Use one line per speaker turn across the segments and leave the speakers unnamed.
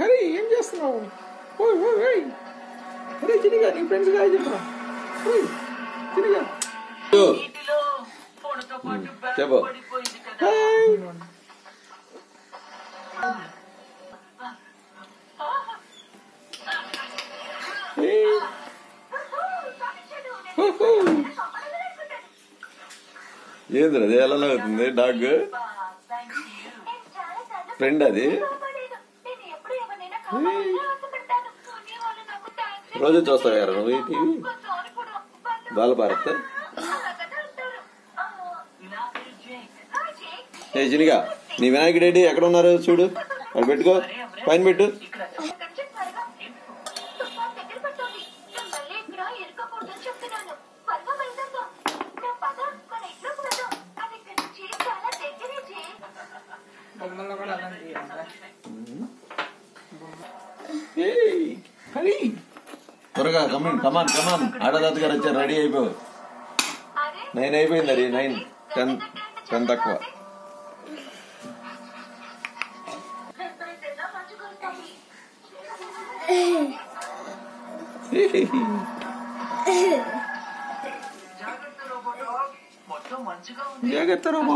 హరి ఏం చేస్తున్నావు? ఓయ్ ఓయ్ ఓయ్ హరి చినిగా నీ ఫ్రెండ్స్ గా చెప్పరా? ఓయ్ చినిగా చెప్పు. ఏంద్ర అది ఎలా అవుతుంది? డాగ్ ఫ్రెండ్ అది రోజు చూస్తావు యారా నువ్వు టీవీ? బాల భారత్ ఏ చినిగా నీ వినాయకుడు రెడ్డి ఎక్కడ ఉన్నారు చూడు, వాళ్ళు పెట్టుకో పైన పెట్టు. త్వరగా కమాన్ కమాన్ కమాన్ ఆడదాత గారు వచ్చారు, రెడీ అయిపో. 9 అయిపోయింది, అది 9 10 తక్కువ. జాగ్రత్త రోబో.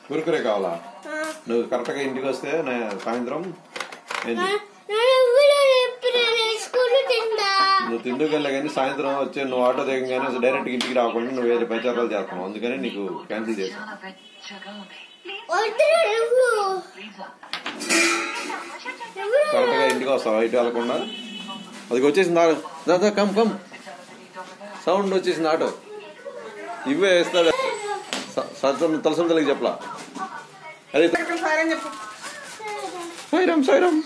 కురుకురే కావాలా? నువ్వు కరెక్ట్ గా ఇంటికి వస్తే సాయంత్రం నువ్వు తిండుకెళ్ళా కానీ సాయంత్రం వచ్చి నువ్వు ఆటో దిగగానే డైరెక్ట్ ఇంటికి రాకుండా నువ్వు వేరే ప్రచారాలు చేస్తున్నావు, అందుకని నీకు క్యాన్సిల్ చేశాను. కరెక్ట్ గా ఇంటికి వస్తావు ఇటు వెళ్ళకుండా. అది వచ్చేసింది దాదా కమ్ కమ్ సౌండ్ వచ్చేసింది ఆటో. ఇవే వేస్తాడు తలసం తల్లికి చెప్పలా. అదే సాయిరామ్ సాయిరామ్